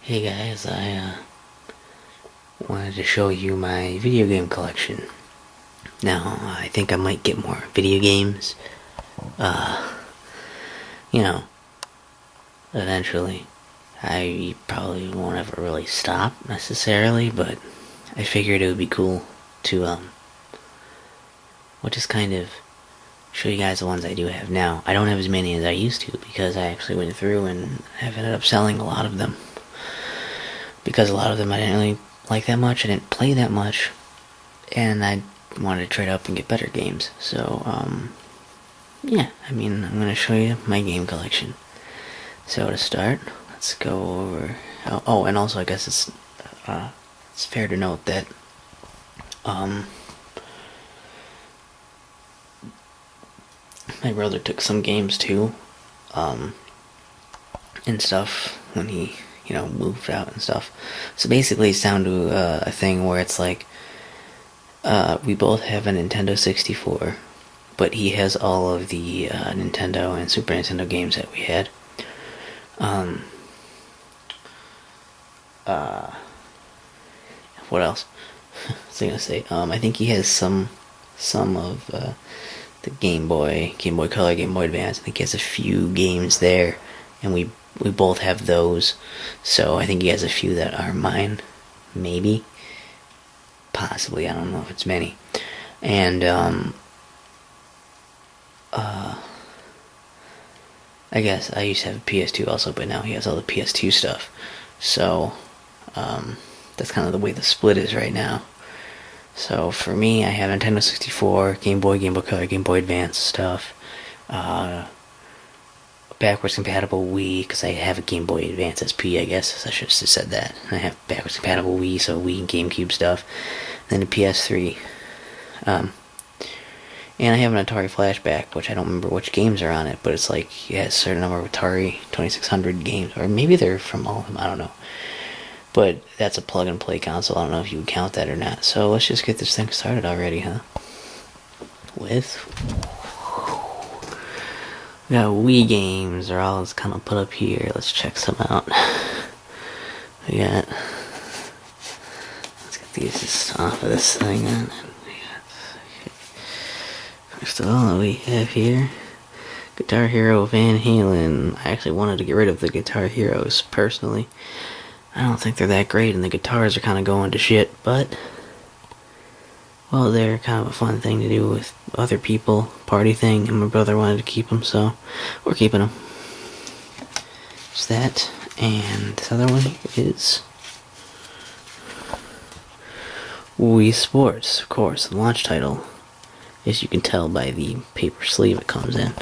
Hey guys, I wanted to show you my video game collection. Now, I think I might get more video games, you know, eventually. I probably won't ever really stop necessarily, but I figured it would be cool to, just kind of show you guys the ones I do have now. I don't have as many as I used to because I actually went through and have ended up selling a lot of them. Because a lot of them I didn't really like that much, I didn't play that much, and I wanted to trade up and get better games. So, yeah, I'm going to show you my game collection. So to start, let's go over... Oh, and also I guess it's fair to note that, my brother took some games too, and stuff when he moved out and stuff. So basically it's down to a thing where it's like, we both have a Nintendo 64, but he has all of the Nintendo and Super Nintendo games that we had. What else? was I gonna say? I think he has some of the Game Boy Color, Game Boy Advance. I think he has a few games there, and we both have those. So I think he has a few that are mine, maybe, possibly. I don't know if it's many. And I guess I used to have a PS2 also, but now he has all the PS2 stuff. So that's kind of the way the split is right now. So for me, I have Nintendo 64, Game Boy Color, Game Boy Advance stuff, backwards compatible Wii, because I have a Game Boy Advance SP, I guess. I should have said that. I have backwards compatible Wii, so Wii and GameCube stuff. Then a PS3. And I have an Atari Flashback, which I don't remember which games are on it, but it's like, it has a certain number of Atari 2600 games, or maybe they're from all of them, I don't know. But that's a plug-and-play console. I don't know if you would count that or not. So let's just get this thing started already, huh? With... we got Wii games. They're all kind of put up here. Let's check some out. We got... let's get these just off of this thing. First of all, we have here Guitar Hero Van Halen. I actually wanted to get rid of the Guitar Heroes, personally. I don't think they're that great, and the guitars are kind of going to shit, but, well, they're kind of a fun thing to do with other people, party thing, and my brother wanted to keep them, so we're keeping them. There's that, and this other one is Wii Sports, of course, the launch title, as you can tell by the paper sleeve it comes in.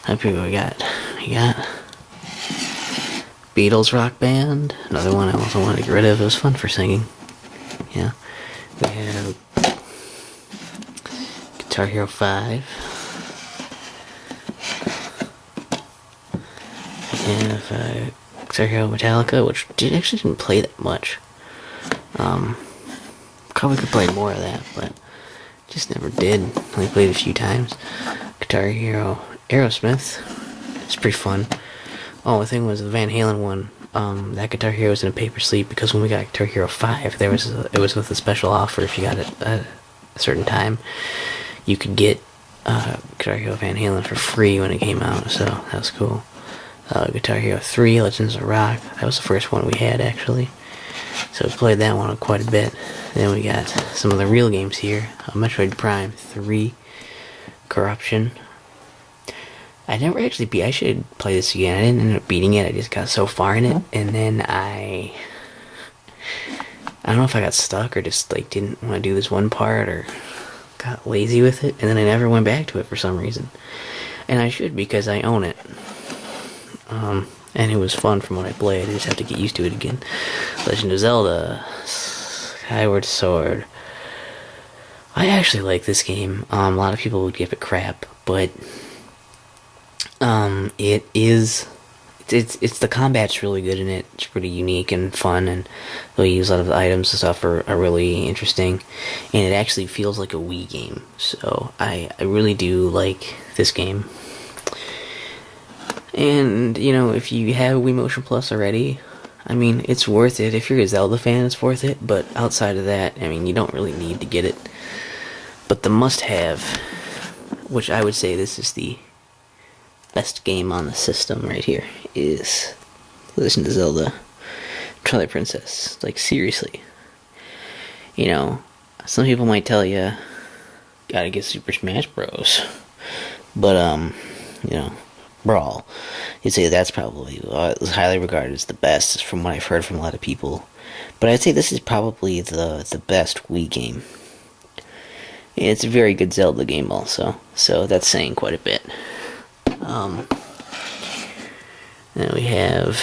Up here we got Beatles Rock Band, another one I also wanted to get rid of. It was fun for singing. Yeah. We have Guitar Hero 5. We have Guitar Hero Metallica, which actually didn't play that much. Probably could play more of that, but just never did. Only played it a few times. Guitar Hero Aerosmith. It's pretty fun. Oh, the thing was, the Van Halen one, that Guitar Hero was in a paper sleeve, because when we got Guitar Hero 5, it was with a special offer. If you got it at a certain time, you could get Guitar Hero Van Halen for free when it came out, so that was cool. Guitar Hero 3, Legends of Rock, that was the first one we had, actually. So we played that one quite a bit. Then we got some of the real games here. Metroid Prime 3, Corruption. I never actually beat... I should play this again. I didn't end up beating it. I just got so far in it. And then I don't know if I got stuck or just, like, didn't want to do this one part or got lazy with it. And then I never went back to it for some reason. And I should, because I own it. And it was fun from what I played. I just have to get used to it again. Legend of Zelda. Skyward Sword. I actually like this game. A lot of people would give it crap, but... it's the combat's really good in it. It's pretty unique and fun, and they use a lot of the items and stuff are really interesting, and it actually feels like a Wii game, so I really do like this game. And, if you have Wii Motion Plus already, I mean, it's worth it. If you're a Zelda fan, it's worth it. But outside of that, I mean, you don't really need to get it. But the must-have, which I would say this is the best game on the system right here, is Legend of Zelda Twilight Princess. Like, seriously. You know, some people might tell you, gotta get Super Smash Bros. But, you know, Brawl, you'd say that's probably highly regarded as the best, from what I've heard from a lot of people. But I'd say this is probably the best Wii game. It's a very good Zelda game also, so that's saying quite a bit. Then we have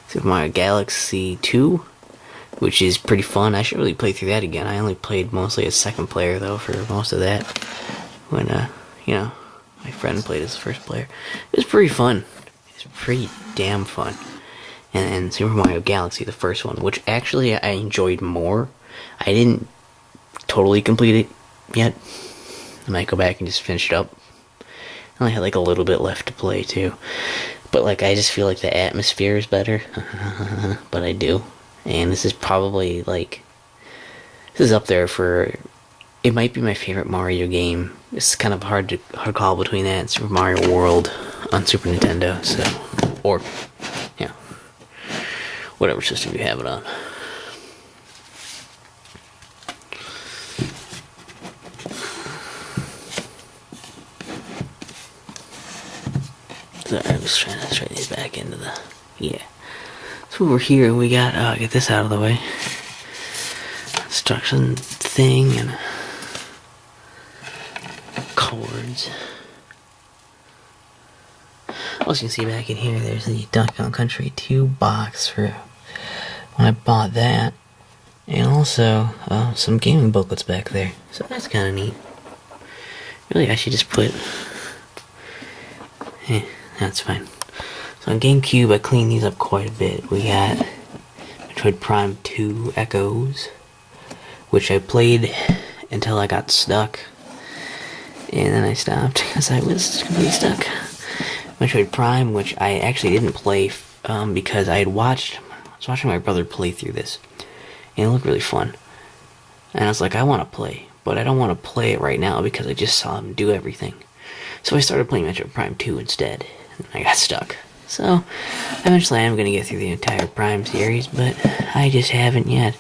Super Mario Galaxy 2, which is pretty fun. I should really play through that again. I only played mostly as second player, though, for most of that. When, you know, my friend played as the first player. It was pretty fun. It was pretty damn fun. And then Super Mario Galaxy, the first one, which actually I enjoyed more. I didn't totally complete it yet. I might go back and just finish it up. I only had like a little bit left to play, too. But, like, I just feel like the atmosphere is better. But I do. And this is probably, like, this is up there for, it might be my favorite Mario game. It's kind of hard to call between that and Super Mario World on Super Nintendo, so, or, yeah, whatever system you have it on. Sorry, I'm just trying to straighten these back into the, yeah. So we're here, and we got, get this out of the way. Instruction thing, and chords. Also, you can see back in here, there's the Donkey Kong Country 2 box for when I bought that. And also, some gaming booklets back there. So that's kind of neat. Really, I should just put, that's fine. So on GameCube, I cleaned these up quite a bit. We got Metroid Prime 2 Echoes, which I played until I got stuck, and then I stopped because I was completely stuck. Metroid Prime, which I actually didn't play because I was watching my brother play through this, and it looked really fun. And I was like, I want to play, but I don't want to play it right now because I just saw him do everything. So I started playing Metroid Prime 2 instead, and I got stuck. So, eventually I am going to get through the entire Prime series, but I just haven't yet.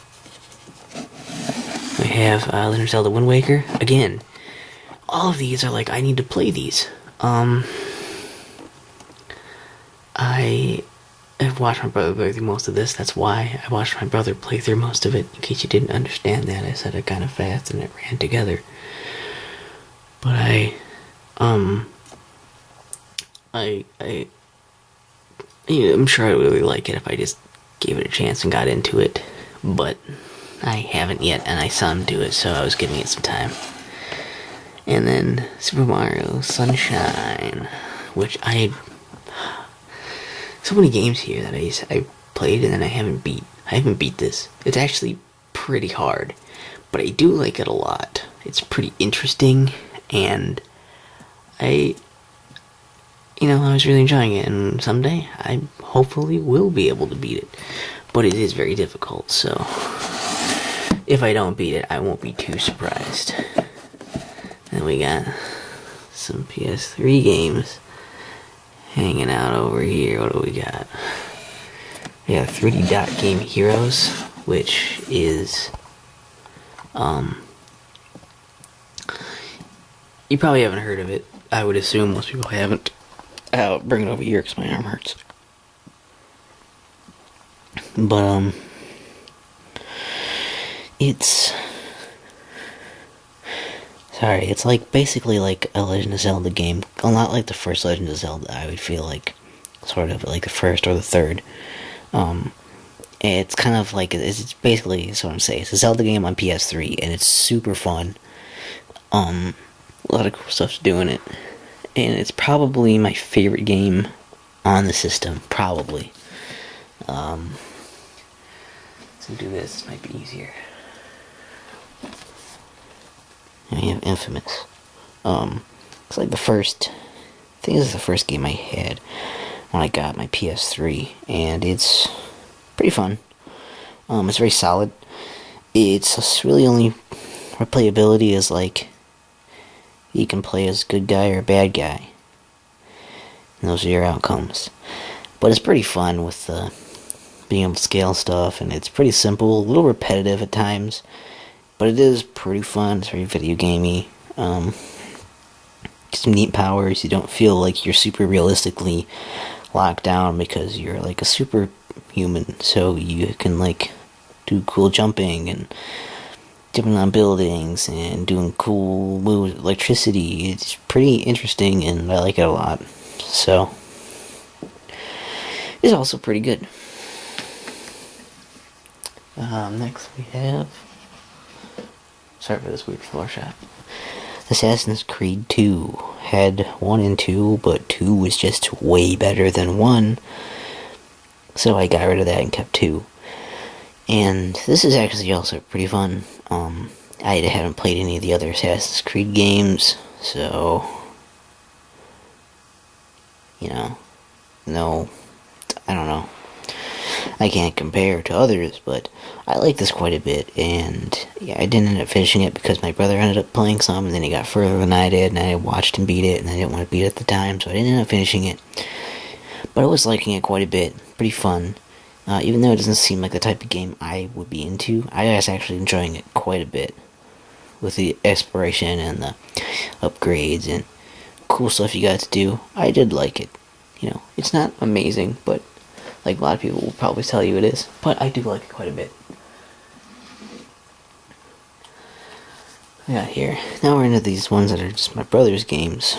We have Legend of Zelda Wind Waker. Again, all of these are like, I need to play these. I have watched my brother play through most of this. That's why I watched my brother play through most of it. In case you didn't understand that, I said it kind of fast and it ran together. But I'm sure I would really like it if I just gave it a chance and got into it, but I haven't yet, and I saw him do it, so I was giving it some time. And then Super Mario Sunshine, which so many games here that I played and then I haven't beat. I haven't beat this. It's actually pretty hard, but I do like it a lot. It's pretty interesting, and I was really enjoying it, and someday I hopefully will be able to beat it. But it is very difficult, so if I don't beat it, I won't be too surprised. Then we got some PS3 games hanging out over here. What do we got? We have 3D Dot Game Heroes, which is, you probably haven't heard of it. I would assume most people haven't. I'll bring it over here because my arm hurts. But, it's like basically like a Legend of Zelda game. A lot like the first Legend of Zelda, I would feel like. Sort of like the first or the third. It's kind of like, it's basically, that's what I'm saying. It's a Zelda game on PS3, and it's super fun. A lot of cool stuff to do in it. And it's probably my favorite game on the system, probably. So do this might be easier. And we have Infamous. It's like the first, I think this is the first game I had. when I got my PS3, and it's pretty fun. It's very solid. It's really only replayability is like you can play as good guy or bad guy. And those are your outcomes. But it's pretty fun with being able to scale stuff, and it's pretty simple, a little repetitive at times, but it is pretty fun. It's very video gamey. Some neat powers. You don't feel like you're super realistically locked down because you're like a superhuman, so you can like do cool jumping and jumping on buildings and doing cool moves, electricity. It's pretty interesting, and I like it a lot. So it's also pretty good. Next we have, sorry for this weird floor shot, Assassin's Creed 2. Had 1 and 2, but 2 was just way better than 1, so I got rid of that and kept 2. And this is actually also pretty fun. I haven't played any of the other Assassin's Creed games, so, no, I don't know. I can't compare to others, but I like this quite a bit, and yeah, I didn't end up finishing it because my brother ended up playing some, and then he got further than I did, and I watched him beat it, and I didn't want to beat it at the time, so I didn't end up finishing it. But I was liking it quite a bit. Pretty fun. Even though it doesn't seem like the type of game I would be into, I was actually enjoying it quite a bit. With the exploration and the upgrades and cool stuff you got to do, I did like it. It's not amazing, but like a lot of people will probably tell you it is. But I do like it quite a bit. Yeah, here. Now we're into these ones that are just my brother's games.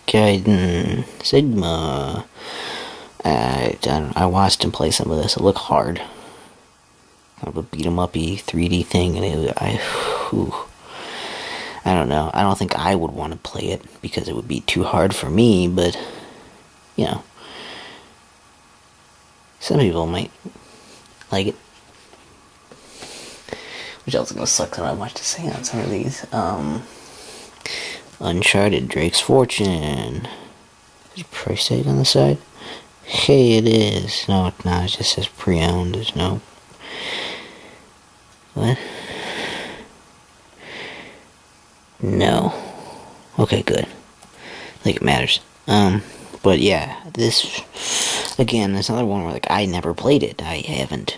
Gaiden, Sigma. I watched him play some of this. It looked hard. Kind of a beat-em-up-y 3D thing, and I don't know. I don't think I would want to play it because it would be too hard for me, but some people might like it. Which also gonna suck, so I don't have much to say on some of these. Uncharted, Drake's Fortune. There's a price tag on the side? Hey, it is. No, it's not. It just says pre-owned. There's no... What? No. Okay, good. I think it matters. But yeah, this... Again, there's another one where, like, I never played it. I haven't.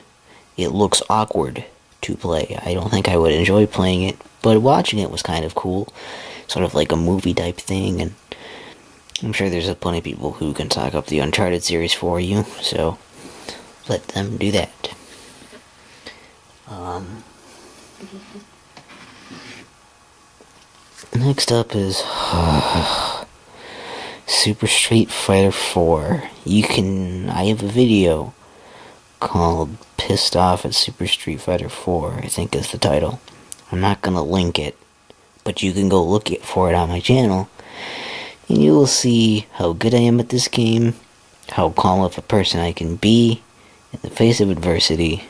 It looks awkward to play. I don't think I would enjoy playing it, but watching it was kind of cool. Sort of like a movie type thing, and I'm sure there's plenty of people who can talk up the Uncharted series for you, so let them do that. Next up is Super Street Fighter 4. I have a video called Pissed Off at Super Street Fighter 4, I think is the title. I'm not gonna link it, but you can go look for it on my channel, and you will see how good I am at this game, how calm of a person I can be in the face of adversity,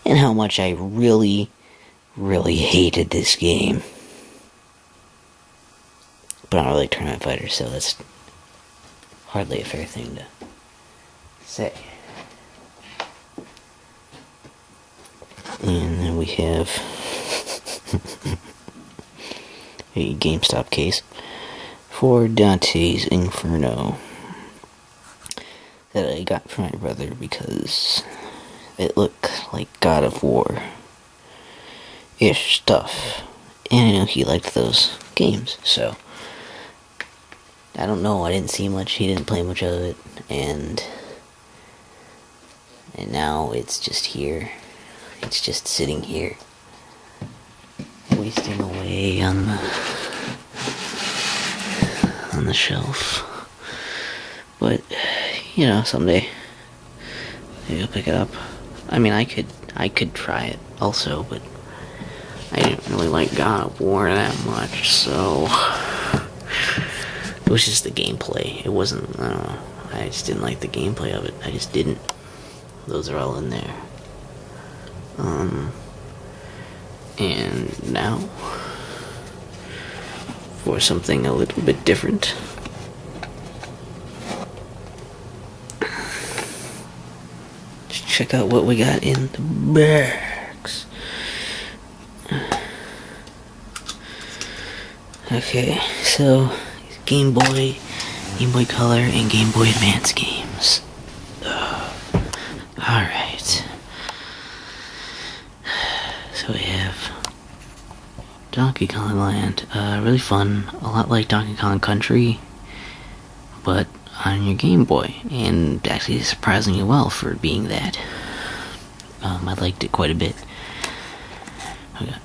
and how much I really, really hated this game. But I don't really tournament fighter, so that's hardly a fair thing to say. And then we have a GameStop case for Dante's Inferno that I got from my brother because it looked like God of War-ish stuff, and I know he liked those games, so I don't know, I didn't see much, he didn't play much of it, and now it's just here. It's just sitting here, wasting away on the shelf. But someday maybe I'll pick it up. I mean, I could try it also, but I didn't really like God of War that much, so it was just the gameplay. It wasn't, I don't know, I just didn't like the gameplay of it. I just didn't. Those are all in there. And now for something a little bit different. check out what we got in the bags. Okay, so Game Boy Color, and Game Boy Advance games. Alright. So we have Donkey Kong Land. Really fun. A lot like Donkey Kong Country, but on your Game Boy. And actually surprisingly well for being that. I liked it quite a bit. We got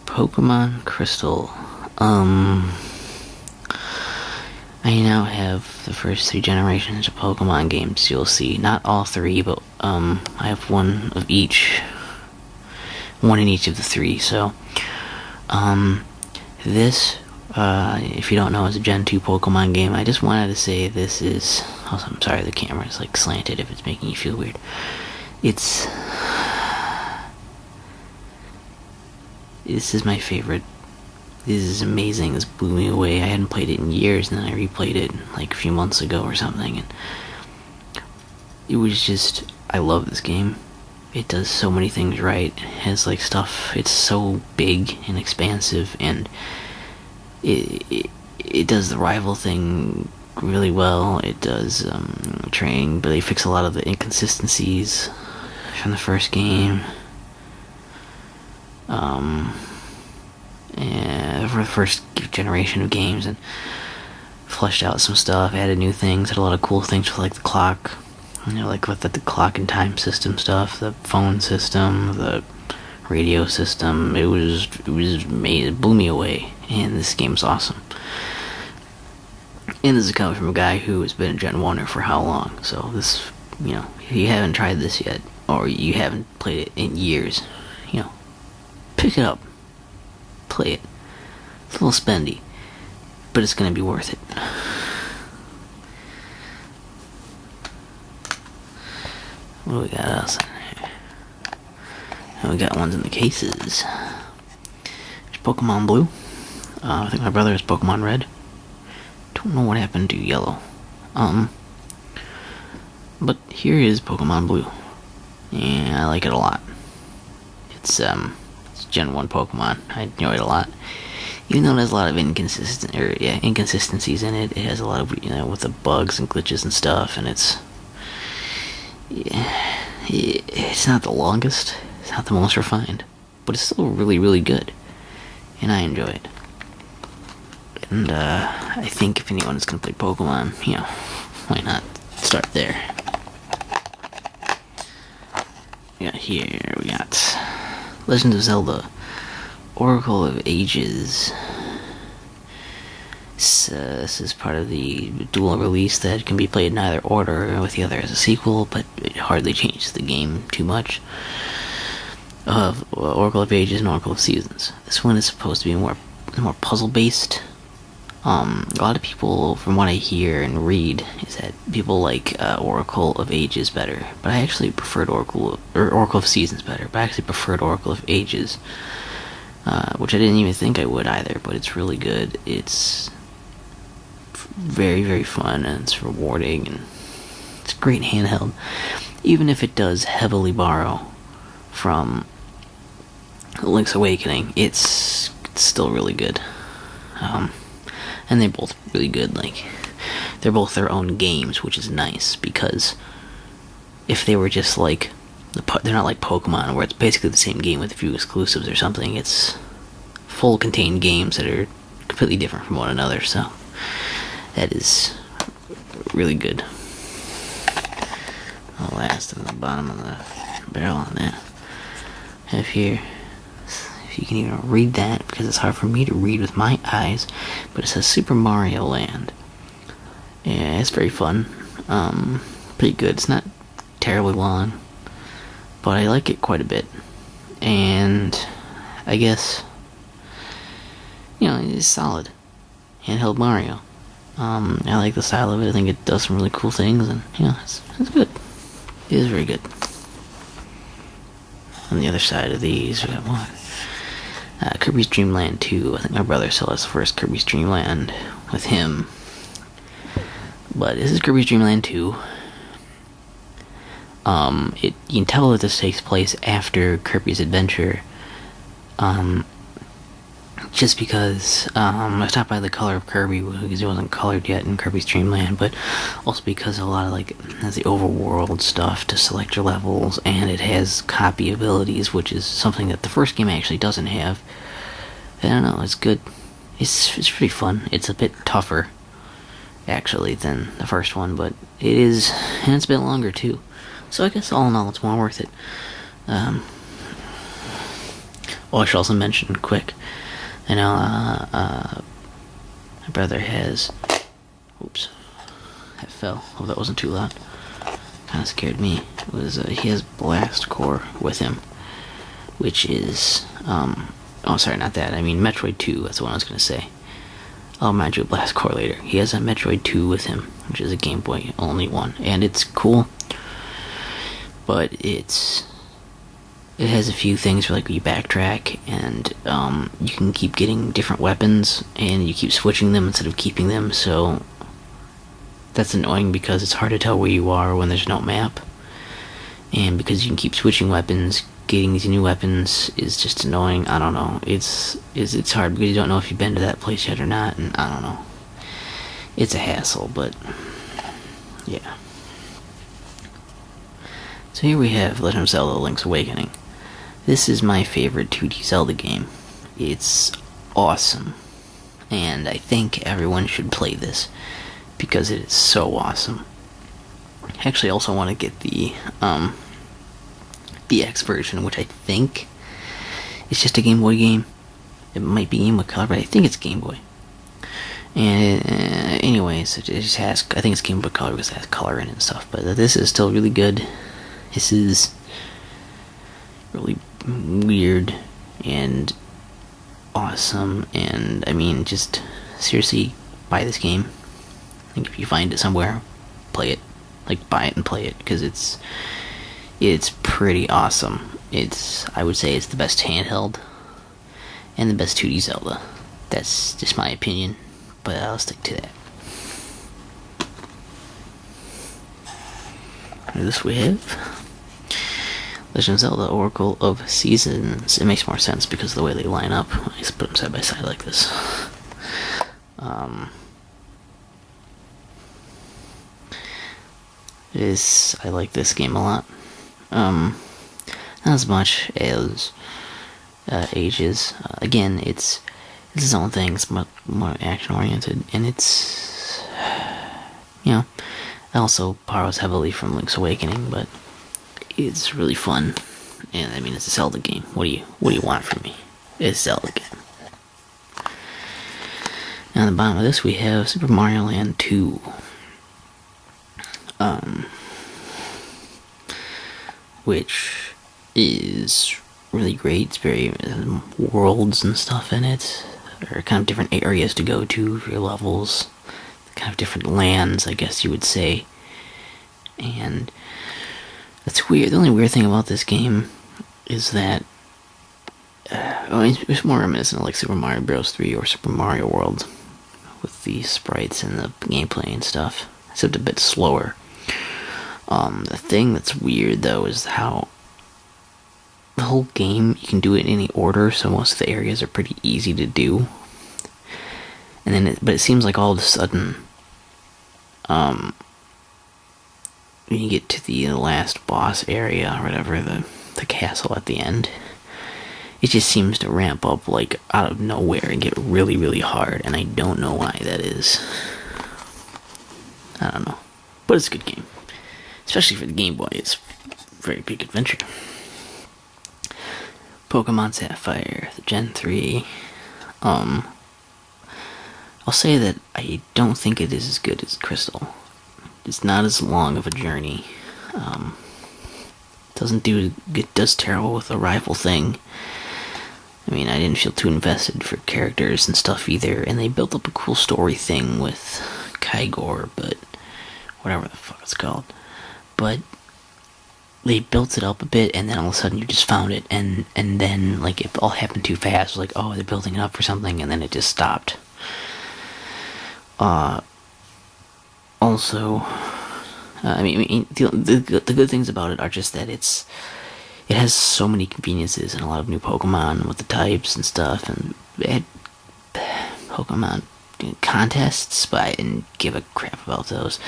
Pokemon Crystal. I now have the first 3 generations of Pokemon games. You'll see, not all 3, but I have one of each. One in each of the 3. So, this, if you don't know, is a Gen 2 Pokemon game. I just wanted to say this is. Oh, I'm sorry, the camera is like slanted. If it's making you feel weird, this is my favorite. This is amazing. This blew me away. I hadn't played it in years, and then I replayed it like a few months ago or something, and it was just, I love this game. It does so many things right. It has like stuff, it's so big and expansive, and it does the rival thing really well. It does training, but they fix a lot of the inconsistencies from the first game. For the first generation of games, and fleshed out some stuff, added new things, had a lot of cool things with like the clock, like with the clock and time system stuff, the phone system, the radio system. It was amazing. It blew me away, and this game's awesome. And this is coming from a guy who has been a Gen 1er for how long? So this, if you haven't tried this yet, or you haven't played it in years, pick it up, play it. It's a little spendy, but it's gonna be worth it. What do we got else in here? We got ones in the cases. There's Pokemon Blue. I think my brother has Pokemon Red. Don't know what happened to Yellow. But here is Pokemon Blue. Yeah, I like it a lot. It's Gen 1 Pokemon. I enjoy it a lot. Even though it has a lot of inconsistencies in it, it has a lot of, with the bugs and glitches and stuff, and it's not the longest, it's not the most refined, but it's still really, really good, and I enjoy it. And I think if anyone is going to play Pokemon, why not start there? We got Legend of Zelda, Oracle of Ages. This is part of the dual release that can be played in either order, with the other as a sequel, but it hardly changes the game too much. Oracle of Ages and Oracle of Seasons. This one is supposed to be more puzzle-based. A lot of people, from what I hear and read, is that people like Oracle of Ages better, but I actually preferred Oracle of Seasons better, but I actually preferred Oracle of Ages, which I didn't even think I would either, but it's really good. It's very, very fun, and it's rewarding, and it's great handheld, even if it does heavily borrow from Link's Awakening. It's still really good. And they're both really good. Like, they're both their own games, which is nice, because if they were just like, they're not like Pokemon, where it's basically the same game with a few exclusives or something. It's full contained games that are completely different from one another, so that is really good. The last on the bottom of the barrel on that I have here, if you can even read that, because it's hard for me to read with my eyes, but it says Super Mario Land. Yeah, it's very fun. Pretty good. It's not terribly long, but I like it quite a bit. And I guess, it's solid. Handheld Mario. I like the style of it. I think it does some really cool things, and it's good. It is very good. On the other side of these, we got one. Kirbys Dreamland 2. I think my brother still has the first Kirbys Dreamland with him. But this is Kirbys Dreamland 2. You can tell that this takes place after Kirby's Adventure, just because it's not by the color of Kirby because it wasn't colored yet in Kirby's Dreamland, but also because a lot of it has the overworld stuff to select your levels, and it has copy abilities, which is something that the first game actually doesn't have. I don't know, it's good. It's pretty fun. It's a bit tougher actually than the first one, but it is, and it's a bit longer too. So I guess all in all, it's more worth it. I should also mention quick. I know my brother has. Oops, that fell. Hope that wasn't too loud. Kind of scared me. It was he has Blast Core with him, which is oh, sorry, not that. I mean Metroid 2. That's the one I was gonna say. I'll remind you of Blast Core later. He has a Metroid 2 with him, which is a Game Boy only one, and it's cool. But it has a few things where you backtrack, and you can keep getting different weapons, and you keep switching them instead of keeping them, so that's annoying because it's hard to tell where you are when there's no map. And because you can keep switching weapons, getting these new weapons is just annoying. I don't know. It's hard because you don't know if you've been to that place yet or not, and I don't know. It's a hassle, but yeah. So here we have Legend of Zelda: Link's Awakening. This is my favorite 2D Zelda game. It's awesome, and I think everyone should play this because it is so awesome. I actually also want to get the X version, which I think is just a Game Boy game. It might be Game Boy Color, but I think it's Game Boy. And anyways, it just has, I think it's Game Boy Color because it has color in it and stuff. But this is still really good. This is really weird and awesome, and I mean, just seriously buy this game. I think if you find it somewhere, play it. Buy it and play it, because it's pretty awesome. I would say it's the best handheld and the best 2D Zelda. That's just my opinion, but I'll stick to that. And this we have Legend of Zelda: Oracle of Seasons. It makes more sense because of the way they line up. I just put them side by side like this. I like this game a lot. Not as much as Ages. Again, it's its own thing. It's much more action oriented, and it's, it also borrows heavily from Link's Awakening, but it's really fun. And I mean, it's a Zelda game. What do you want from me? It's a Zelda game. Now, on the bottom of this, we have Super Mario Land 2. Which is really great. It's very worlds and stuff in it. There are kind of different areas to go to for your levels. Kind of different lands, I guess you would say. And that's weird. The only weird thing about this game is that it's more reminiscent of Super Mario Bros. 3 or Super Mario World with the sprites and the gameplay and stuff, except a bit slower. The thing that's weird though is how the whole game, you can do it in any order, so most of the areas are pretty easy to do. And then but it seems like all of a sudden, when you get to the last boss area or whatever, the castle at the end, it just seems to ramp up out of nowhere and get really, really hard, and I don't know why that is. I don't know, but it's a good game. Especially for the Game Boy, it's a very big adventure. Pokemon Sapphire, the Gen 3. I'll say that I don't think it is as good as Crystal. It's not as long of a journey. It does terrible with the rival thing. I mean, I didn't feel too invested for characters and stuff either, and they built up a cool story thing with Kygor, but whatever the fuck it's called. But they built it up a bit, and then all of a sudden you just found it, and then it all happened too fast. It was oh, they're building it up for something, and then it just stopped. Also, The good things about it are just that it has so many conveniences and a lot of new Pokemon with the types and stuff, and it had Pokemon contests, but I didn't give a crap about those.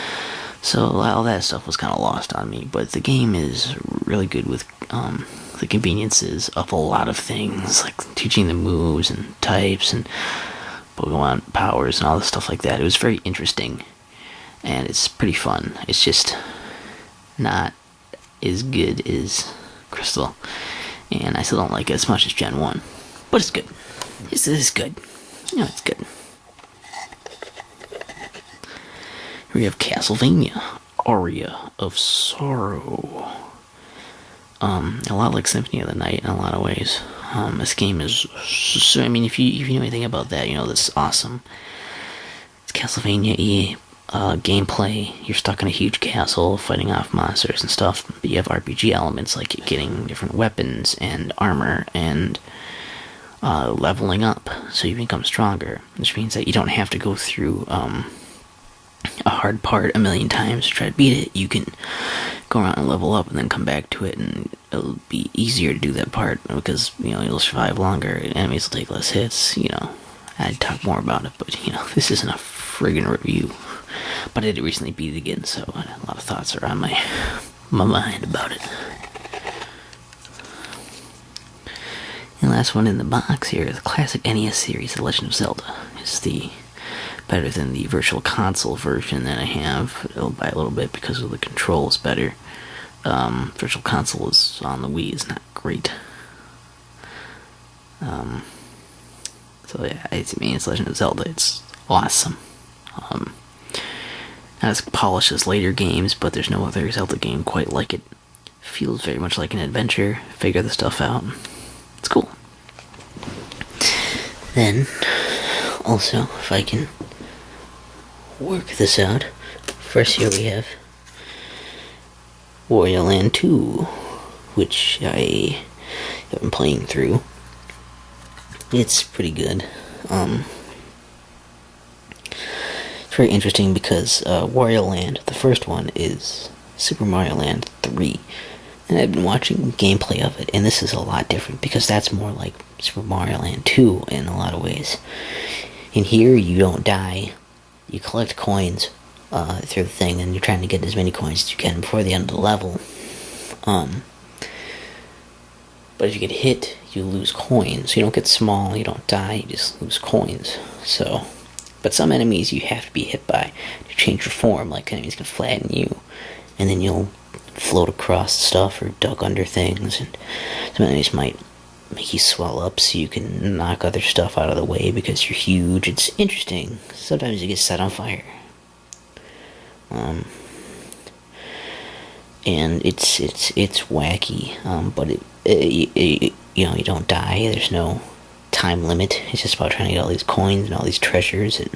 So all that stuff was kind of lost on me. But the game is really good with the conveniences of a lot of things, like teaching the moves and types and Pokemon powers and all this stuff like that. It was very interesting, and it's pretty fun. It's just not as good as Crystal, and I still don't like it as much as Gen 1. But it's good. It's good. It's good. Here we have Castlevania, Aria of Sorrow. A lot like Symphony of the Night in a lot of ways. This game is, so, if you know anything about that, this is awesome. It's Castlevania-y gameplay. You're stuck in a huge castle fighting off monsters and stuff, but you have RPG elements like getting different weapons and armor and leveling up so you become stronger, which means that you don't have to go through a hard part a million times to try to beat it. You can go around and level up and then come back to it, and it'll be easier to do that part because you'll survive longer, enemies will take less hits. I'd talk more about it, but this isn't a friggin' review. But I did recently beat it again, so a lot of thoughts are on my mind about it. And the last one in the box here, the classic NES series, The Legend of Zelda. It's better than the Virtual Console version that I have by a little bit because of the controls better. Virtual Console is on the Wii is not great. So yeah, it's Legend of Zelda. It's awesome. Not as polished as later games, but there's no other Zelda game quite like it. Feels very much like an adventure. Figure the stuff out. It's cool. Then, also, if I can work this out, first here we have Wario Land 2, which I have been playing through. It's pretty good. It's very interesting because Wario Land, the first one, is Super Mario Land 3. And I've been watching gameplay of it, and this is a lot different because that's more like Super Mario Land 2 in a lot of ways. In here, you don't die. You collect coins through the thing, and you're trying to get as many coins as you can before the end of the level. But if you get hit, you lose coins. You don't get small, you don't die, you just lose coins. But some enemies you have to be hit by to change your form. Like, enemies can flatten you, and then you'll float across stuff or duck under things, and some enemies might make you swell up so you can knock other stuff out of the way because you're huge. It's interesting. Sometimes you get set on fire. And it's wacky, but you don't die. There's no time limit. It's just about trying to get all these coins and all these treasures, and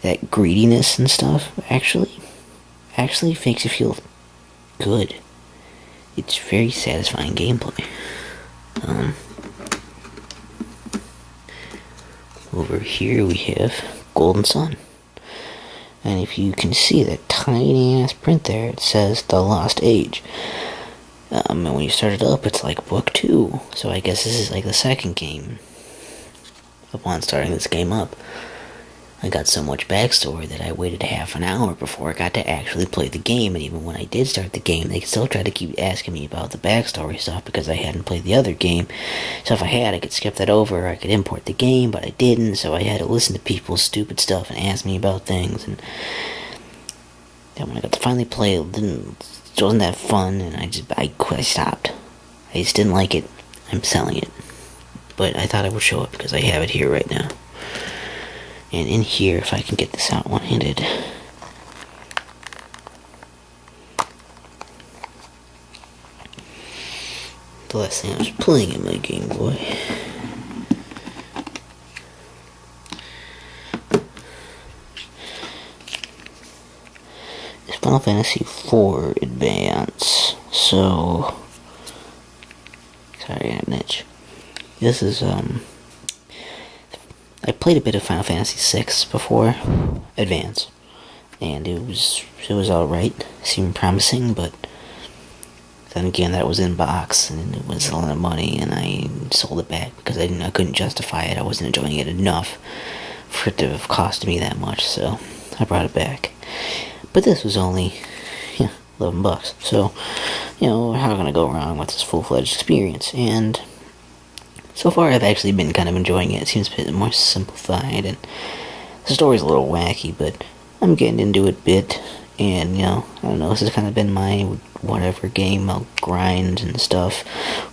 that greediness and stuff actually makes you feel good. It's very satisfying gameplay. Over here we have Golden Sun. And if you can see that tiny ass print there, it says The Lost Age. And when you start it up, it's like book 2. So I guess this is like the second game. Upon starting this game up, I got so much backstory that I waited half an hour before I got to actually play the game. And even when I did start the game, they still tried to keep asking me about the backstory stuff because I hadn't played the other game. So if I had, I could skip that over. I could import the game, but I didn't. So I had to listen to people's stupid stuff and ask me about things. And then when I got to finally play, it wasn't that fun, and I stopped. I just didn't like it. I'm selling it. But I thought I would show it because I have it here right now. And in here, if I can get this out one-handed, the last thing I was playing in my Game Boy. Is Final Fantasy IV Advance. So, sorry, I have an itch. This is, I played a bit of Final Fantasy VI before Advance. and it was alright, seemed promising, but then again, that was in box, and it was a lot of money, and I sold it back because I couldn't justify it. I wasn't enjoying it enough for it to have cost me that much, so I brought it back. But this was only, $11, so, how am I gonna go wrong with this full-fledged experience? And so far, I've actually been kind of enjoying it. It seems a bit more simplified, and the story's a little wacky, but I'm getting into it a bit. And, I don't know, this has kind of been my whatever game. I'll grind and stuff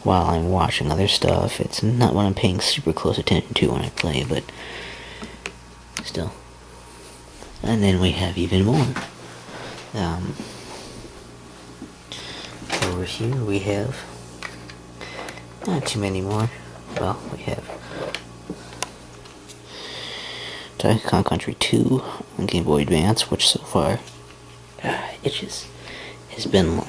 while I'm watching other stuff. It's not what I'm paying super close attention to when I play, but still. And then we have even more. Over here we have not too many more. Well, we have Donkey Kong Country 2 on Game Boy Advance, which so far has been,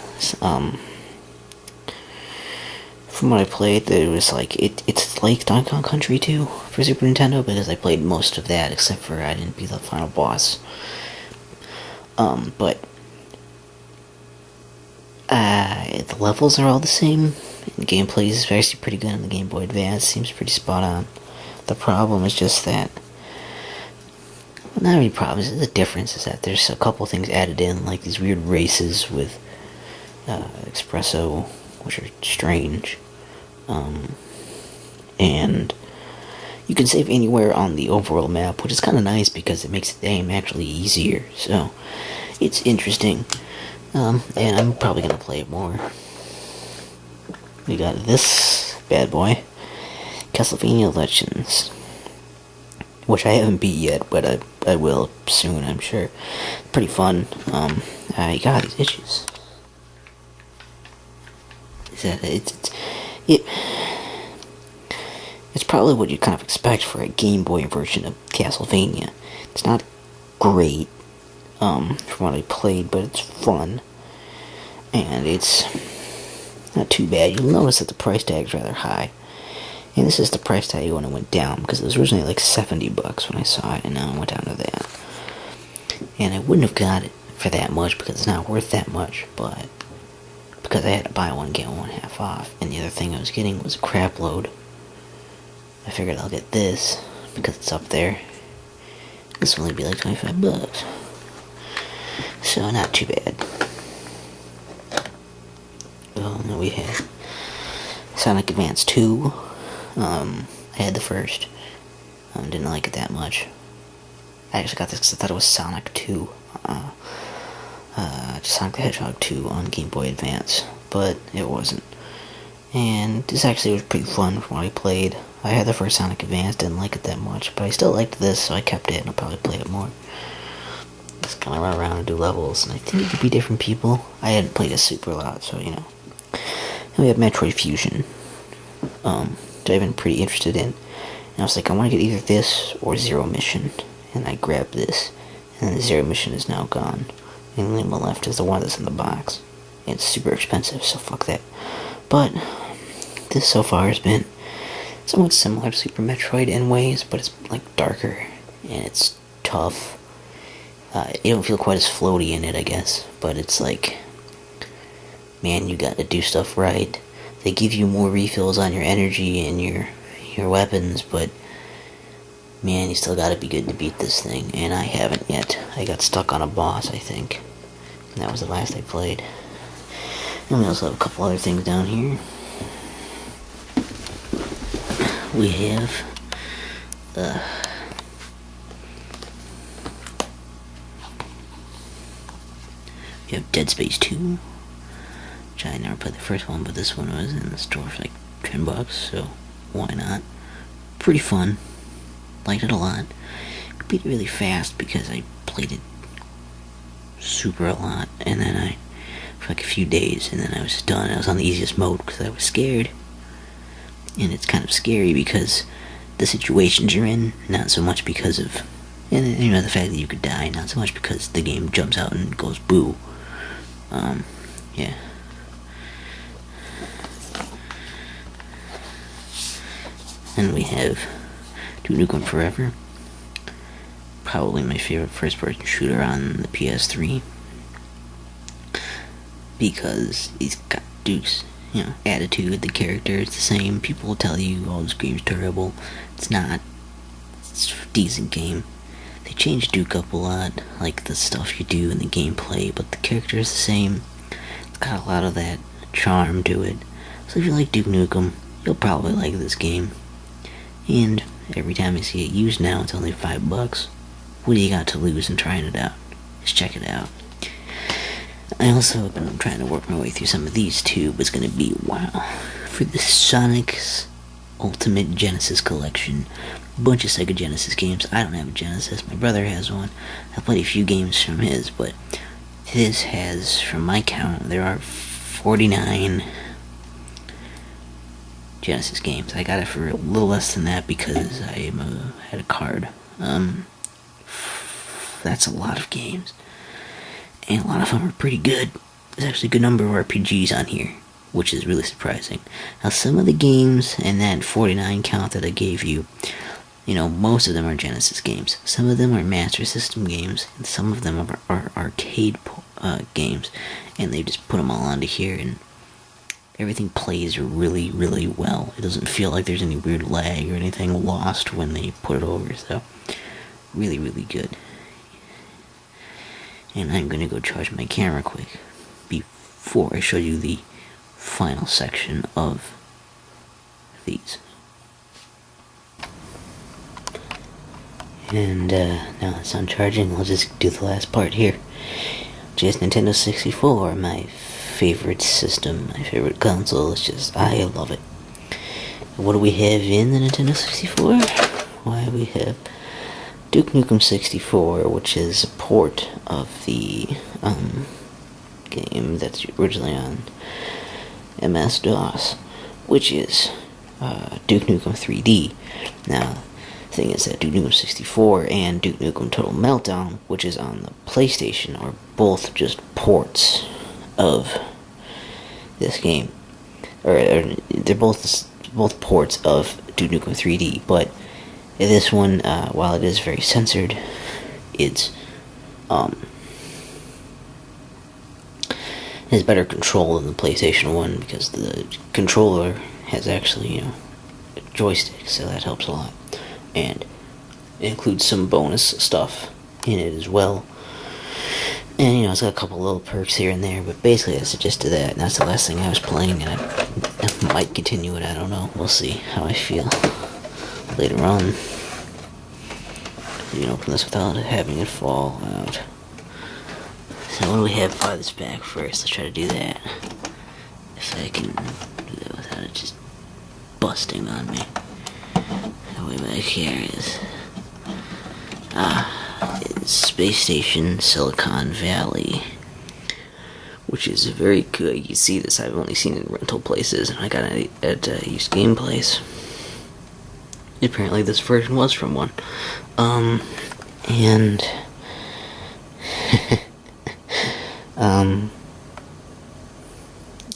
from what I played, it was like, it's like Donkey Kong Country 2 for Super Nintendo, because I played most of that, except for I didn't beat the final boss. But the levels are all the same, and the gameplay is actually pretty good on the Game Boy Advance, seems pretty spot on. The problem is just that, not really problems, the difference is that there's a couple things added in, like these weird races with espresso, which are strange, and you can save anywhere on the overworld map, which is kind of nice because it makes the game actually easier, so it's interesting, and I'm probably going to play it more. We got this bad boy, Castlevania Legends, which I haven't beat yet, but I will soon, I'm sure. Pretty fun. I got these itches. It's probably what you kind of expect for a Game Boy version of Castlevania. It's not great, from what I played, but it's fun. And it's not too bad. You'll notice that the price tag is rather high. And this is the price tag when it went down, because it was originally like $70 when I saw it, and now it went down to that. And I wouldn't have got it for that much, because it's not worth that much, but because I had to buy one, get one half off, and the other thing I was getting was a crap load. I figured I'll get this, because it's up there. This will only be like $25. So, not too bad. Well, now we have Sonic Advance 2. I had the first. Didn't like it that much. I actually got this because I thought it was Sonic 2. Sonic the Hedgehog 2 on Game Boy Advance. But it wasn't. And this actually was pretty fun from what I played. I had the first Sonic Advance, didn't like it that much. But I still liked this, so I kept it and I'll probably play it more. Just kind of run around and do levels. And I think it could be different people. I hadn't played it super a lot, so And we have Metroid Fusion. That I've been pretty interested in. And I was like, I want to get either this or Zero Mission. And I grabbed this. And the Zero Mission is now gone. And the only one left is the one that's in the box. And it's super expensive, so fuck that. But this so far has been somewhat similar to Super Metroid in ways, but it's like darker. And it's tough. You don't feel quite as floaty in it, I guess. But it's like, man, you gotta do stuff right. They give you more refills on your energy and your weapons, but man, you still gotta be good to beat this thing, and I haven't yet. I got stuck on a boss, I think, and that was the last I played. And we also have a couple other things down here. We have Dead Space 2. I never played the first one, but this one was in the store for like $10, so why not? Pretty fun. Liked it a lot. Beat it really fast because I played it super a lot, and then for like a few days, and then I was done. I was on the easiest mode because I was scared. And it's kind of scary because the situations you're in, not so much because of, and the fact that you could die, not so much because the game jumps out and goes boo. Yeah. And we have Duke Nukem Forever. probably my favorite first-person shooter on the PS3 because it's got Duke's, attitude. The character is the same. People will tell you, "Oh, this game's terrible." It's not. It's a decent game. They changed Duke up a lot, like the stuff you do in the gameplay, but the character is the same. It's got a lot of that charm to it. So if you like Duke Nukem, you'll probably like this game. And every time I see it used now, it's only $5. What do you got to lose in trying it out? Just check it out. I also have been trying to work my way through some of these too, but it's going to be wow. For the Sonic's Ultimate Genesis Collection, a bunch of Sega Genesis games. I don't have a Genesis, my brother has one. I played a few games from his, but this has, from my count, there are 49 Genesis games. I got it for a little less than that because I had a card. That's a lot of games. And a lot of them are pretty good. There's actually a good number of RPGs on here, which is really surprising. Now, some of the games in that 49 count that I gave you, most of them are Genesis games. Some of them are Master System games, and some of them are arcade games. And they just put them all onto here, and everything plays really, really well. It doesn't feel like there's any weird lag or anything lost when they put it over, so really, really good. And I'm gonna go charge my camera quick before I show you the final section of these. And now it's on charging, I'll just do the last part here. Just Nintendo 64, my favorite system, my favorite console. I love it. What do we have in the Nintendo 64? Why, we have Duke Nukem 64, which is a port of the game that's originally on MS-DOS, which is Duke Nukem 3D. Now, the thing is that Duke Nukem 64 and Duke Nukem Total Meltdown, which is on the PlayStation, are both just ports of this game. Or they're both ports of Duke Nukem 3D, but this one, while it is very censored, it's has better control than the PlayStation 1 because the controller has actually, a joystick, so that helps a lot. And it includes some bonus stuff in it as well. And, it's got a couple little perks here and there, but basically that's the gist of that. And that's the last thing I was playing, and I might continue it, I don't know. We'll see how I feel later on. You can open this without having it fall out. So what do we have farthest back first? Let's try to do that. If I can do that without it just busting on me. The way back here is it's Space Station Silicon Valley, which is very good. You can see this, I've only seen it in rental places, and I got it at Used Game Place. Apparently this version was from one. And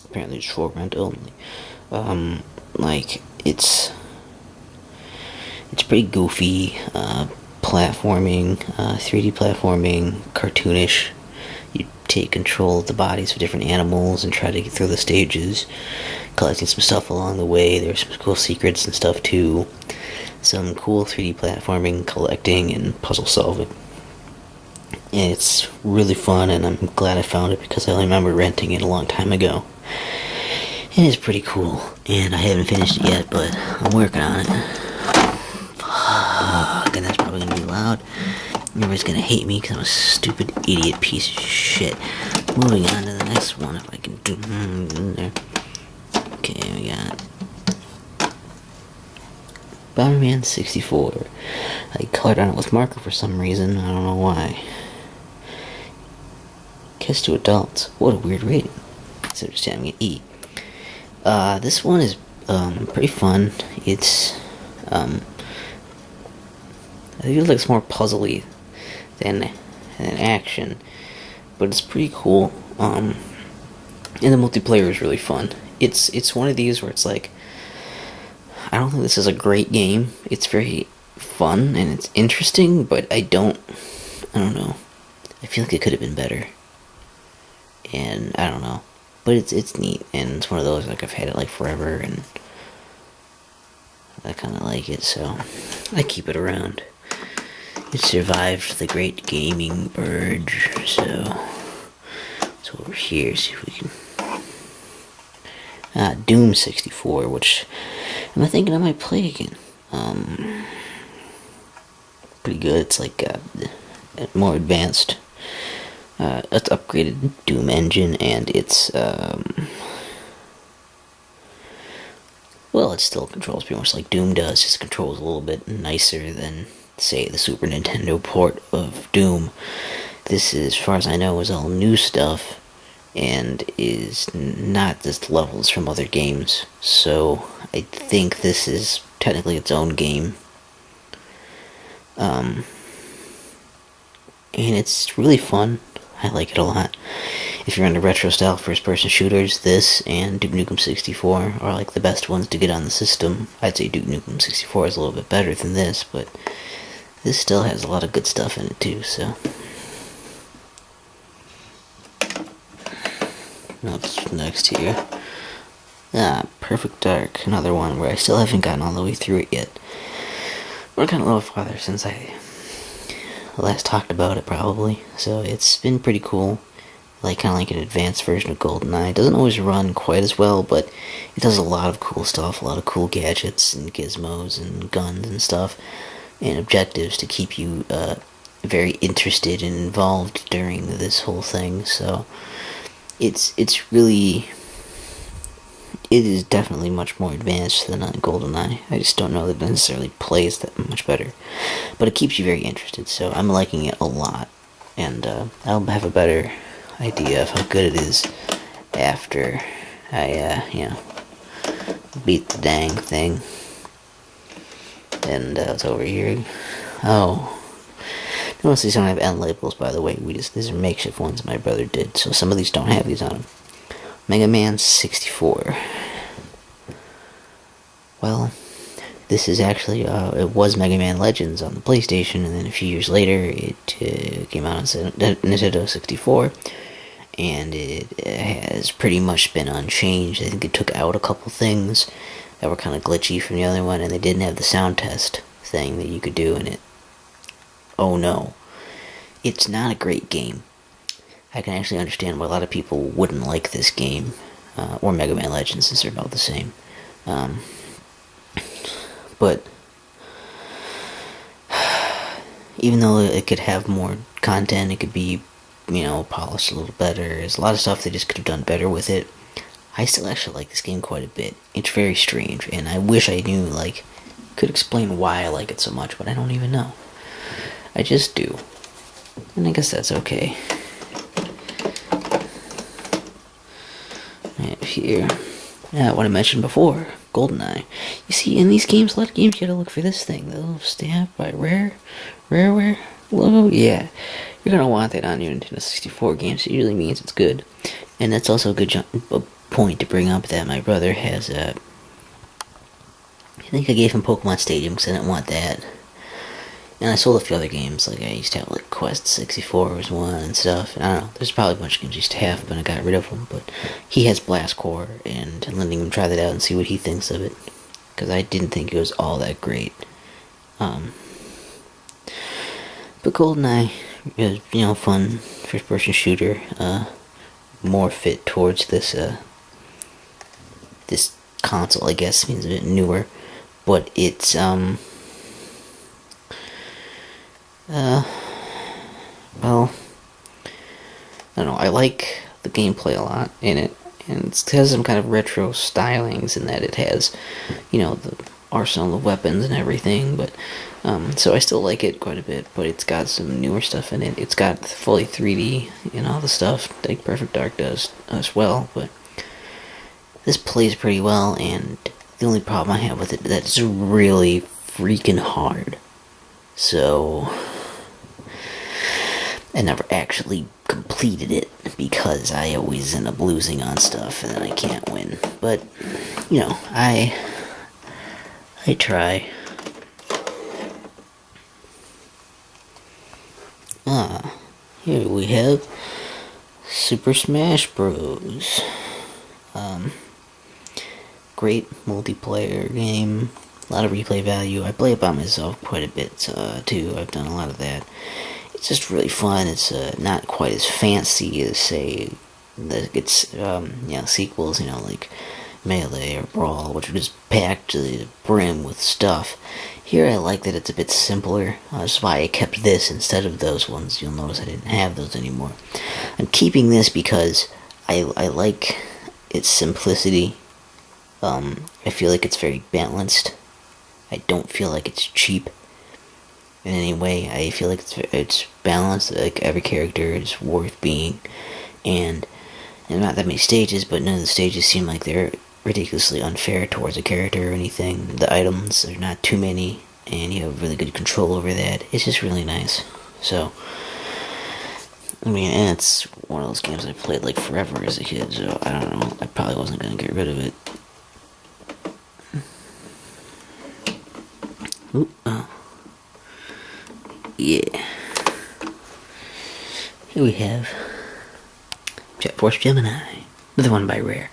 apparently it's for rent only. It's pretty goofy, platforming, 3D platforming, cartoonish. You take control of the bodies of different animals and try to get through the stages, collecting some stuff along the way. There's some cool secrets and stuff too. Some cool 3D platforming, collecting, and puzzle solving. And it's really fun, and I'm glad I found it because I remember renting it a long time ago. It is pretty cool, and I haven't finished it yet, but I'm working on it. Fuck, and that's probably gonna be loud. Everybody's gonna hate me because I'm a stupid idiot piece of shit. Moving on to the next one, if I can do there. Okay, we got Bomberman 64. I colored on it with marker for some reason, I don't know why. Kiss to adults. What a weird rating. So just I'm gonna E. This one is pretty fun. It's I think it looks more puzzly than action, but it's pretty cool. And the multiplayer is really fun. It's one of these where it's like, I don't think this is a great game. It's very fun and it's interesting, but I don't know. I feel like it could have been better. And I don't know. But it's neat, and it's one of those, like, I've had it like forever, and I kinda like it, so I keep it around. It survived the great gaming purge, so it's over here, see if we can. Doom 64, which I'm thinking I might play again. Pretty good. It's like more advanced. It's upgraded Doom engine, and it's well, it still controls pretty much like Doom does. Just controls a little bit nicer than, say, the Super Nintendo port of Doom. This is, as far as I know, is all new stuff, and is not just levels from other games. So I think this is technically its own game. And it's really fun. I like it a lot. If you're into retro style first person shooters, this and Duke Nukem 64 are like the best ones to get on the system. I'd say Duke Nukem 64 is a little bit better than this, but this still has a lot of good stuff in it too, so. What's next here? Perfect Dark, another one where I still haven't gotten all the way through it yet. We're kind of a little farther since I last talked about it, probably. So it's been pretty cool. Like, kind of like an advanced version of Goldeneye. It doesn't always run quite as well, but it does a lot of cool stuff, a lot of cool gadgets and gizmos and guns and stuff, and objectives to keep you very interested and involved during this whole thing. So it's really, it is definitely much more advanced than Goldeneye. I just don't know that it necessarily plays that much better, but it keeps you very interested. So I'm liking it a lot, and I'll have a better idea of how good it is after I beat the dang thing. And it's over here. Oh, most of these don't have end labels, by the way. These are makeshift ones my brother did, so some of these don't have these on them. Mega Man 64. Well, this is actually, it was Mega Man Legends on the PlayStation, and then a few years later it came out on Nintendo 64, and it has pretty much been unchanged. I think it took out a couple things that were kind of glitchy from the other one, and they didn't have the sound test thing that you could do in it. Oh no. It's not a great game. I can actually understand why a lot of people wouldn't like this game, or Mega Man Legends, since they're about the same. But even though it could have more content, it could be, polished a little better. There's a lot of stuff they just could have done better with it. I still actually like this game quite a bit. It's very strange, and I wish I knew, could explain why I like it so much, but I don't even know. I just do. And I guess that's okay. Right here. What I mentioned before, Goldeneye. You see, in these games, a lot of games, you gotta look for this thing, the little stamp by Rareware logo. Yeah, you're gonna want that on your Nintendo 64 games. It usually means it's good. And that's also a good point to bring up that my brother has I think I gave him Pokemon Stadium because I didn't want that. And I sold a few other games, I used to have, Quest 64 was one and stuff. And I don't know, there's probably a bunch of games I used to have, but I got rid of them. But he has Blast Core, and I'm letting him try that out and see what he thinks of it. Because I didn't think it was all that great. But GoldenEye is, fun first-person shooter. More fit towards this, this console, I guess, means a bit newer. But it's, well, I don't know, I like the gameplay a lot in it, and it has some kind of retro stylings in that it has, the arsenal of weapons and everything, but, so I still like it quite a bit, but it's got some newer stuff in it. It's got fully 3D and all the stuff like Perfect Dark does as well, but this plays pretty well, and the only problem I have with it is that it's really freaking hard. So I never actually completed it because I always end up losing on stuff and then I can't win. But, I try. Here we have Super Smash Bros. Great multiplayer game. A lot of replay value. I play it by myself quite a bit too. I've done a lot of that. It's just really fun. It's not quite as fancy as, say, its sequels, like Melee or Brawl, which are just packed to the brim with stuff. Here I like that it's a bit simpler. That's why I kept this instead of those ones. You'll notice I didn't have those anymore. I'm keeping this because I like its simplicity. I feel like it's very balanced. I don't feel like it's cheap in any way. I feel like it's balanced. Like every character is worth being, and not that many stages, but none of the stages seem like they're ridiculously unfair towards a character or anything. The items are not too many, and you have really good control over that. It's just really nice. So, I mean, and it's one of those games I played like forever as a kid, so I don't know. I probably wasn't gonna get rid of it. Ooh, oh. Yeah. Here we have Force Gemini. Another one by Rare.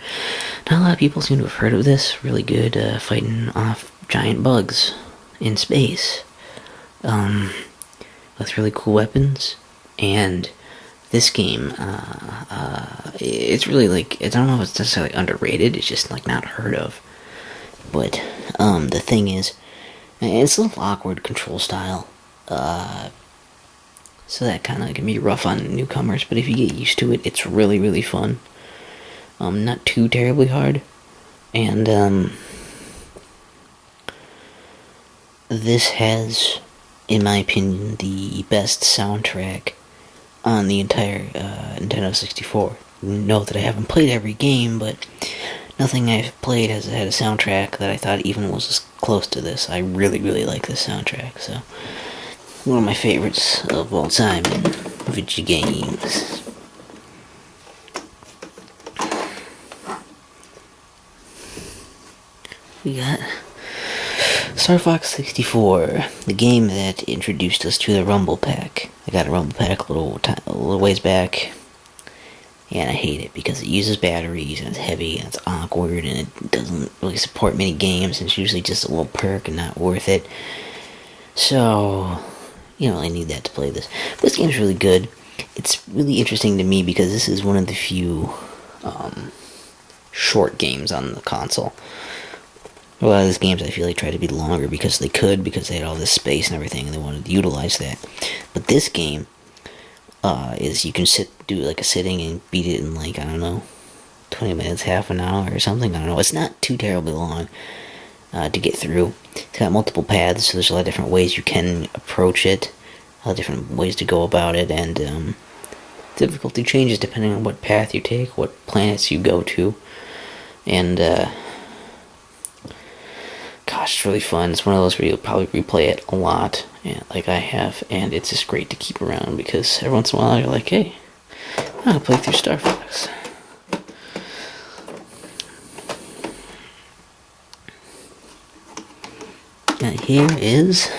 Not a lot of people seem to have heard of this. Really good fighting off giant bugs in space. With really cool weapons. And this game, it's really like, I don't know if it's necessarily underrated, it's just like not heard of. But the thing is, it's a little awkward control style. So that kind of can be rough on newcomers, but if you get used to it, it's really, really fun. Not too terribly hard. And, this has, in my opinion, the best soundtrack on the entire, Nintendo 64. Note that I haven't played every game, but nothing I've played has had a soundtrack that I thought even was as close to this. I really, really like this soundtrack, so one of my favorites of all time in video games. We got Star Fox 64, the game that introduced us to the Rumble Pack. I got a Rumble Pack a little ways back, and I hate it because it uses batteries, and it's heavy, and it's awkward, and it doesn't really support many games, and it's usually just a little perk and not worth it. So, I need that to play this. But this game's really good. It's really interesting to me because this is one of the few short games on the console. A lot of these games I feel like try to be longer because they had all this space and everything, and they wanted to utilize that. But this game is you can do like a sitting and beat it in 20 minutes, half an hour or something. I don't know. It's not too terribly long to get through. It's got multiple paths, so there's a lot of different ways you can approach it, a lot of different ways to go about it, and difficulty changes depending on what path you take, what planets you go to, and gosh, it's really fun. It's one of those where you'll probably replay it a lot, like I have, and it's just great to keep around because every once in a while you're like, hey, I'm gonna play through Star Fox. And here is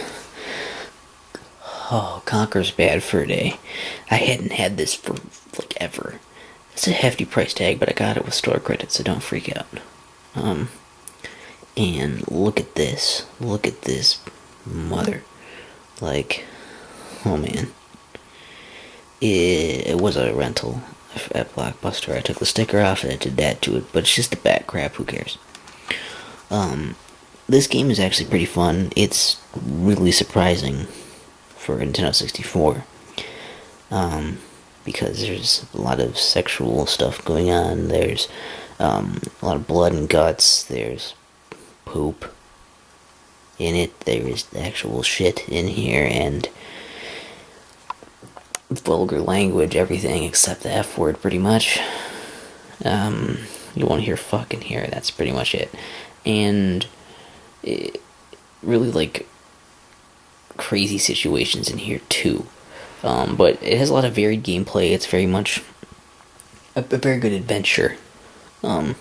Conker's Bad Fur Day. I hadn't had this for ever. It's a hefty price tag, but I got it with store credit, so don't freak out. And look at this. Look at this mother. Oh man. It was a rental at Blockbuster. I took the sticker off and I did that to it, but it's just the back crap, who cares? This game is actually pretty fun. It's really surprising for Nintendo 64. Because there's a lot of sexual stuff going on. There's a lot of blood and guts. There's poop in it. There is actual shit in here, and vulgar language, everything except the F word, pretty much. You won't hear fuck in here. That's pretty much it. And it really crazy situations in here too. But it has a lot of varied gameplay. It's very much a very good adventure. And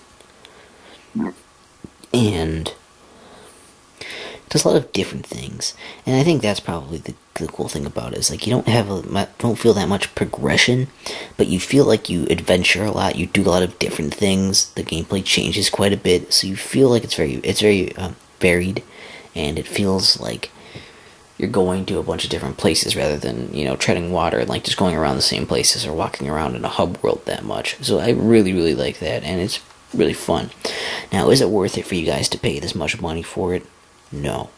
it does a lot of different things. And I think that's probably the cool thing about it is like you don't feel that much progression, but you feel like you adventure a lot. You do a lot of different things. The gameplay changes quite a bit, so you feel like it's very varied, and it feels like you're going to a bunch of different places rather than treading water and like just going around the same places or walking around in a hub world that much. So I really like that, and it's really fun. Now, is it worth it for you guys to pay this much money for it? No,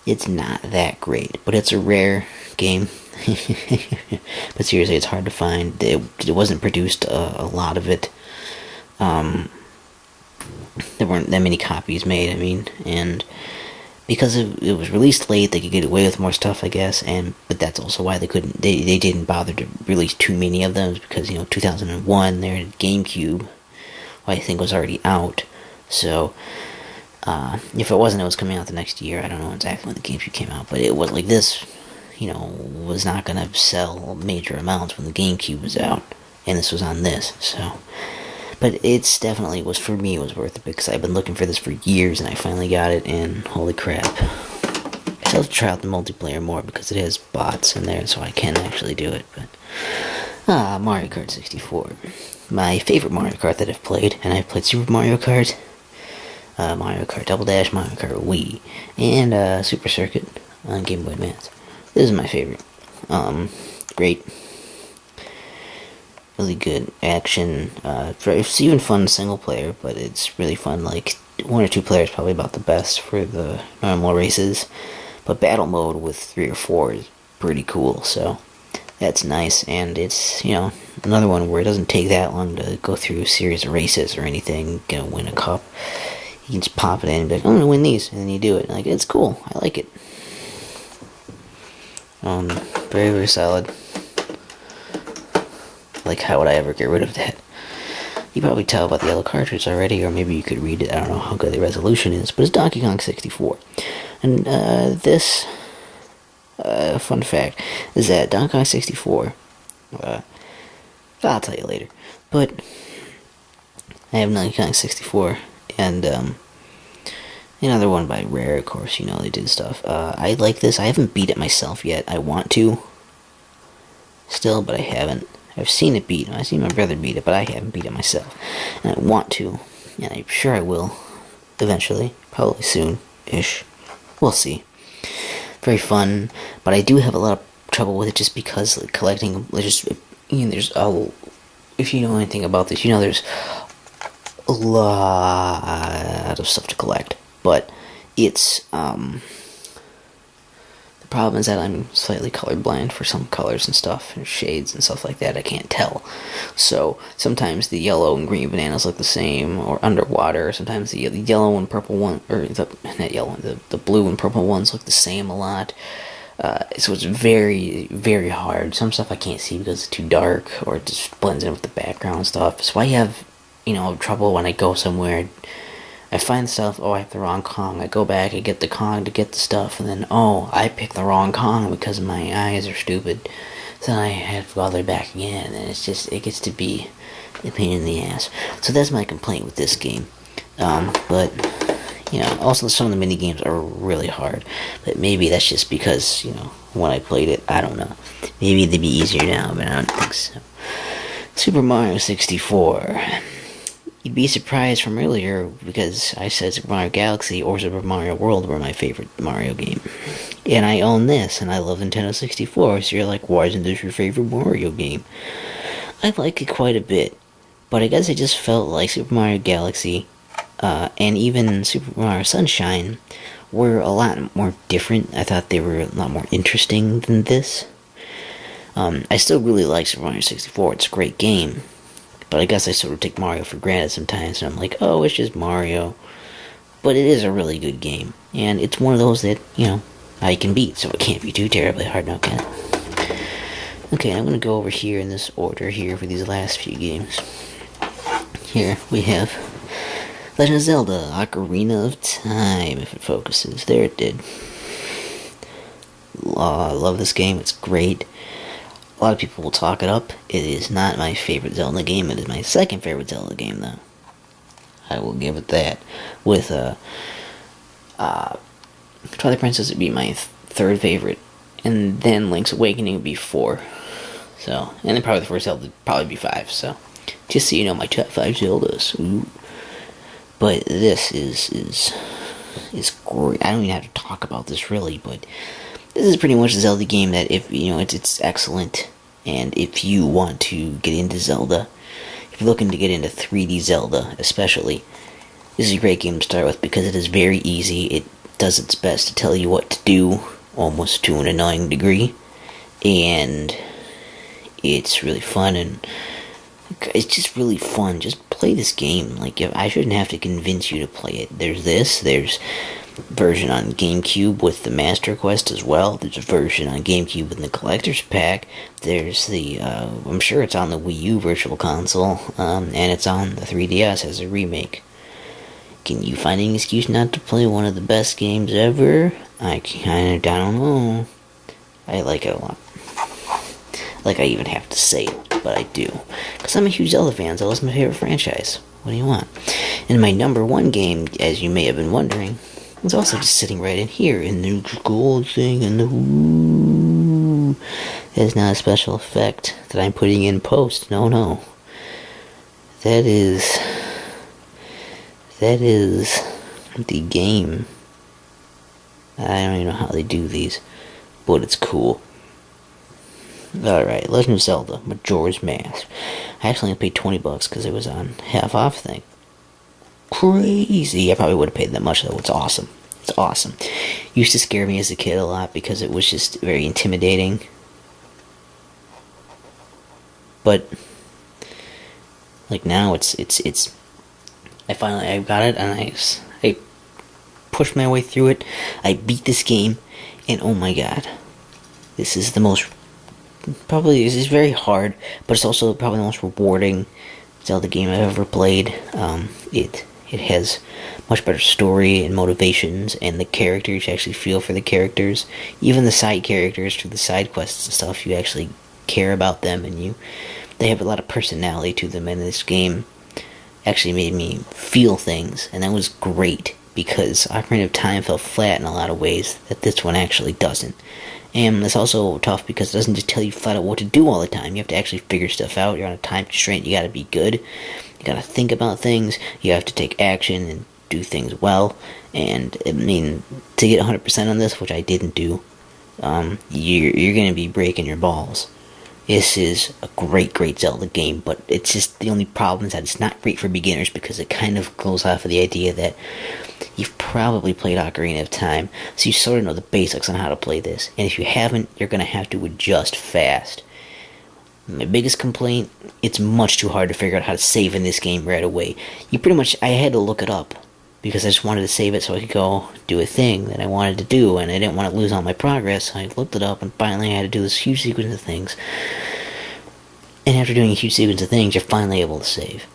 it's not that great, but it's a rare game. But seriously, it's hard to find. It wasn't produced a lot of it. There weren't that many copies made, and because it was released late, they could get away with more stuff, I guess, but that's also why they didn't bother to release too many of them, because 2001, their GameCube, I think, was already out. So if it wasn't, it was coming out the next year. I don't know exactly when the GameCube came out, but it was like this, was not gonna sell major amounts when the GameCube was out, and this was on this. So, but it's definitely for me, it was worth it, because I've been looking for this for years, and I finally got it, and holy crap. I still have to try out the multiplayer more, because it has bots in there, so I can actually do it, but... Mario Kart 64. My favorite Mario Kart that I've played, and I've played Super Mario Kart, Mario Kart Double Dash, Mario Kart Wii, and Super Circuit on Game Boy Advance. This is my favorite. Great. Really good action. It's even fun single player, but it's really fun. Like, 1 or 2 players probably about the best for the normal races. But battle mode with 3 or 4 is pretty cool, so that's nice. And it's, another one where it doesn't take that long to go through a series of races or anything, win a cup. You can just pop it in and be like, I'm gonna win these, and then you do it. Like, it's cool. I like it. Very solid. Like, how would I ever get rid of that? You probably tell about the yellow cartridge already, or maybe you could read it. I don't know how good the resolution is, but it's Donkey Kong 64. And this fun fact is that Donkey Kong 64, I'll tell you later, but I have Donkey Kong 64, and another one by Rare, of course, they did stuff. I like this. I haven't beat it myself yet. I want to still, but I haven't. I've seen it beat. I've seen my brother beat it, but I haven't beat it myself. And I want to, and I'm sure I will eventually, probably soon-ish. We'll see. Very fun, but I do have a lot of trouble with it just because collecting, there's if you know anything about this, there's a lot of stuff to collect, but it's, the problem is that I'm slightly colorblind for some colors and stuff, and shades and stuff like that. I can't tell. So sometimes the yellow and green bananas look the same, or underwater. Sometimes the yellow and purple one, or the blue and purple ones look the same a lot. So it's very, very hard. Some stuff I can't see because it's too dark, or it just blends in with the background stuff. So I have, trouble when I go somewhere. I find stuff, I have the wrong Kong. I go back, I get the Kong to get the stuff, and then, I picked the wrong Kong because my eyes are stupid. So then I have to go all the way back again, and it gets to be a pain in the ass. So that's my complaint with this game. But, also some of the mini games are really hard. But maybe that's just because, when I played it, I don't know. Maybe they'd be easier now, but I don't think so. Super Mario 64. You'd be surprised from earlier because I said Super Mario Galaxy or Super Mario World were my favorite Mario game. And I own this, and I love Nintendo 64, so you're like, why isn't this your favorite Mario game? I like it quite a bit, but I guess I just felt like Super Mario Galaxy, and even Super Mario Sunshine were a lot more different. I thought they were a lot more interesting than this. I still really like Super Mario 64, it's a great game. But I guess I sort of take Mario for granted sometimes, and I'm like, it's just Mario. But it is a really good game, and it's one of those that, I can beat, so it can't be too terribly hard now, can it? Okay, I'm going to go over here in this order here for these last few games. Here we have Legend of Zelda, Ocarina of Time, if it focuses. There it did. I love this game, it's great. A lot of people will talk it up. It is not my favorite Zelda game. It is my second favorite Zelda game, though. I will give it that. With Twilight Princess would be my third favorite and then Link's Awakening would be 4. So, and then probably the first Zelda would probably be 5. So, just so you know, my top 5 Zeldas. Ooh. But this is great. I don't even have to talk about this really, but this is pretty much a Zelda game that, if you know, it's excellent. And if you want to get into Zelda, if you're looking to get into 3D Zelda especially, this is a great game to start with because it is very easy. It does its best to tell you what to do, almost to an annoying degree, and it's really fun, and it's just really fun. Just play this game. Like, I shouldn't have to convince you to play it. There's version on GameCube with the Master Quest as well. There's a version on GameCube with the Collector's Pack. There's the, I'm sure it's on the Wii U Virtual Console, and it's on the 3DS as a remake. Can you find any excuse not to play one of the best games ever? I don't know. I like it a lot. Like I even have to say it, but I do. Because I'm a huge Zelda fan. Zelda's my favorite franchise. What do you want? And my number 1 game, as you may have been wondering, is also just sitting right in here, in the gold thing, and the ooh. That is not a special effect that I'm putting in post. No. That is the game. I don't even know how they do these, but it's cool. Alright, Legend of Zelda, Majora's Mask. I actually only paid $20 because it was on half off thing. Crazy! I probably would have paid that much though. It's awesome. It's awesome. Used to scare me as a kid a lot because it was just very intimidating. But like now it's I got it, and I pushed my way through it. I beat this game, and oh my god, this is very hard, but it's also probably the most rewarding Zelda game I've ever played. It has much better story and motivations, and the characters, you actually feel for the characters. Even the side characters through the side quests and stuff, you actually care about them, and they have a lot of personality to them, and this game actually made me feel things, and that was great, because Ocarina of Time fell flat in a lot of ways that this one actually doesn't. And it's also tough because it doesn't just tell you flat out what to do all the time. You have to actually figure stuff out. You're on a time constraint. You gotta be good. You gotta think about things. You have to take action and do things well. And, I mean, to get 100% on this, which I didn't do, you're gonna be breaking your balls. This is a great Zelda game, but it's just, the only problem is that it's not great for beginners because it kind of goes off of the idea that you've probably played Ocarina of Time, so you sort of know the basics on how to play this. And if you haven't, you're going to have to adjust fast. My biggest complaint, it's much too hard to figure out how to save in this game right away. I had to look it up, because I just wanted to save it so I could go do a thing that I wanted to do, and I didn't want to lose all my progress, so I looked it up, and finally I had to do this huge sequence of things. And after doing a huge sequence of things, you're finally able to save.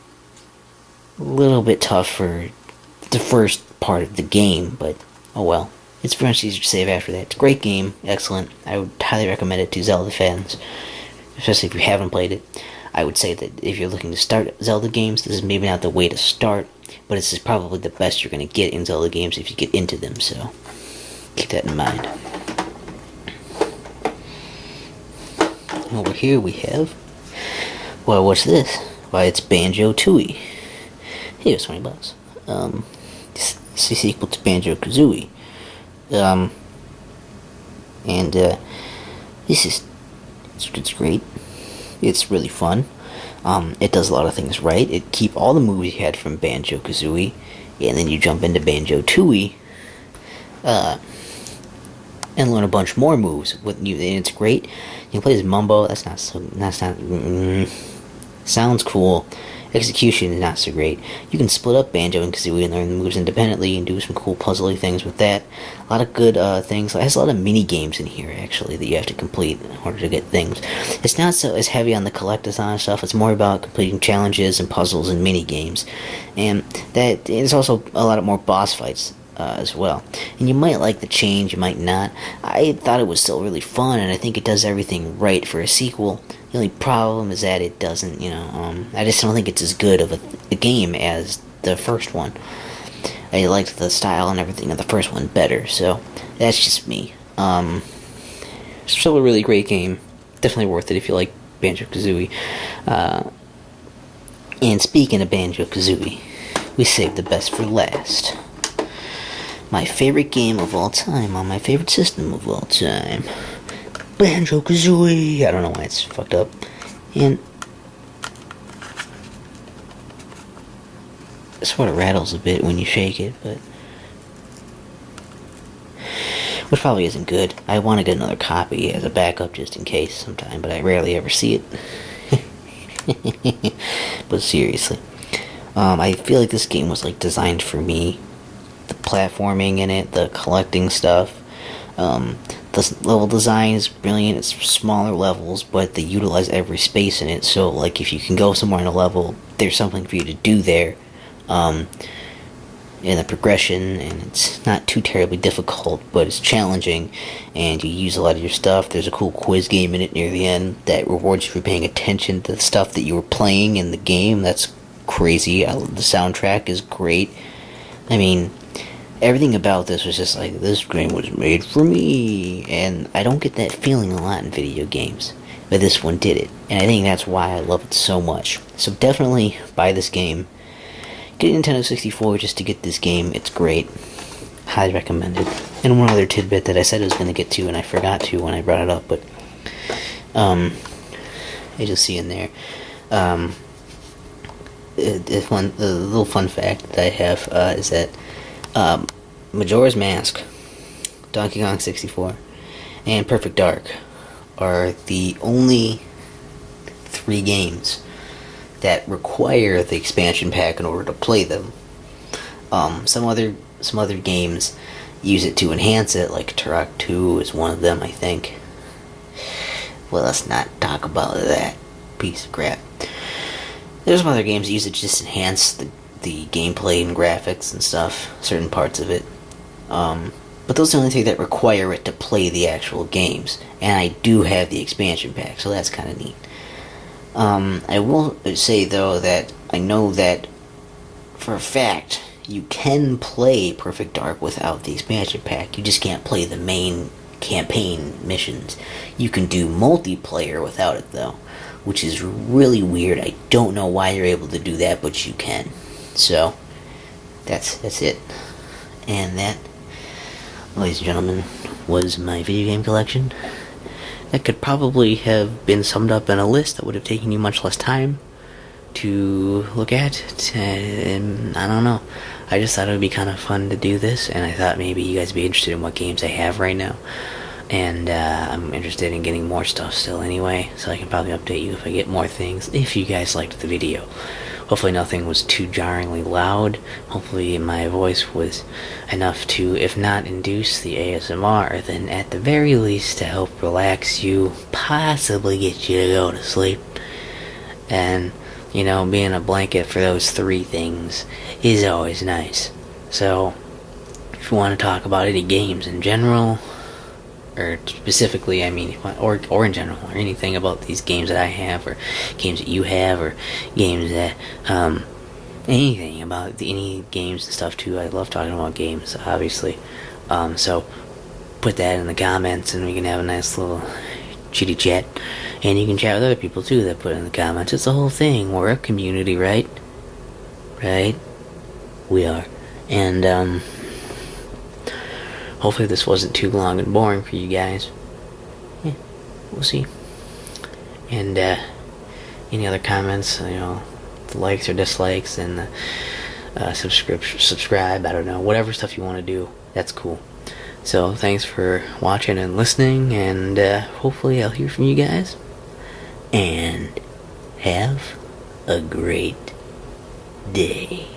A little bit tough for the first part of the game, but oh well. It's pretty much easier to save after that. It's a great game, excellent. I would highly recommend it to Zelda fans, especially if you haven't played it. I would say that if you're looking to start Zelda games, this is maybe not the way to start, but this is probably the best you're going to get in Zelda games if you get into them, so keep that in mind. Over here we have, well, what's this? Why, it's Banjo Tooie. Here's $20. It's the sequel to Banjo Kazooie. It's great. It's really fun. It does a lot of things right. It keep all the moves you had from Banjo Kazooie, and then you jump into Banjo Tooie, and learn a bunch more moves. And it's great. You can play as Mumbo. Sounds cool. Execution is not so great. You can split up Banjo and Kazooie and learn the moves independently and do some cool puzzly things with that. A lot of good things. It has a lot of mini games in here, actually, that you have to complete in order to get things. It's not so as heavy on the collectathon stuff. It's more about completing challenges and puzzles and mini games. And that is also a lot more boss fights as well. And you might like the change, you might not. I thought it was still really fun, and I think it does everything right for a sequel. The only problem is that it doesn't, I just don't think it's as good of a game as the first one. I liked the style and everything of the first one better, so that's just me. It's still a really great game. Definitely worth it if you like Banjo Kazooie. And speaking of Banjo Kazooie, we saved the best for last. My favorite game of all time on my favorite system of all time. Banjo Kazooie. I don't know why it's fucked up. And it sort of rattles a bit when you shake it, but which probably isn't good. I want to get another copy as a backup just in case sometime, but I rarely ever see it. But seriously, I feel like this game was like designed for me. The platforming in it, the collecting stuff, the level design is brilliant. It's smaller levels, but they utilize every space in it. So, like, if you can go somewhere in a level, there's something for you to do there. In the progression, and it's not too terribly difficult, but it's challenging, and you use a lot of your stuff. There's a cool quiz game in it near the end that rewards you for paying attention to the stuff that you were playing in the game. That's crazy. The soundtrack is great. I mean, everything about this was just like, this game was made for me, and I don't get that feeling a lot in video games, but this one did it, and I think that's why I love it so much. So definitely buy this game. Get a Nintendo 64 just to get this game. It's great. Highly recommended. And one other tidbit that I said I was going to get to, and I forgot to when I brought it up, but I just see in there. A little fun fact that I have is that Majora's Mask, Donkey Kong 64, and Perfect Dark are the only 3 games that require the expansion pack in order to play them. Some other games use it to enhance it, like Turok 2 is one of them, I think. Well, let's not talk about that piece of crap. There's some other games that use it to just enhance the gameplay and graphics and stuff, certain parts of it. But those are the only 3 that require it to play the actual games. And I do have the expansion pack, so that's kind of neat. I will say, though, that I know that for a fact you can play Perfect Dark without the expansion pack. You just can't play the main campaign missions. You can do multiplayer without it, though, which is really weird. I don't know why you're able to do that, but you can. So, that's it. And that, ladies and gentlemen, was my video game collection. That could probably have been summed up in a list that would have taken you much less time to look at, and I don't know. I just thought it would be kind of fun to do this, and I thought maybe you guys would be interested in what games I have right now. And I'm interested in getting more stuff still anyway, so I can probably update you if I get more things, if you guys liked the video. Hopefully nothing was too jarringly loud. Hopefully my voice was enough to, if not induce the ASMR, then at the very least to help relax you, possibly get you to go to sleep. And, you know, being a blanket for those 3 things is always nice. So, if you want to talk about any games in general, or specifically, I mean, or in general, or anything about these games that I have, or games that you have, or games that, anything about any games and stuff too. I love talking about games, obviously. So, put that in the comments, and we can have a nice little chitty chat, and you can chat with other people too that put it in the comments. It's the whole thing. We're a community, right? Right? We are. And, hopefully this wasn't too long and boring for you guys. Yeah, we'll see. And, any other comments, you know, the likes or dislikes, and the subscribe, I don't know, whatever stuff you want to do, that's cool. So, thanks for watching and listening, and hopefully I'll hear from you guys. And have a great day.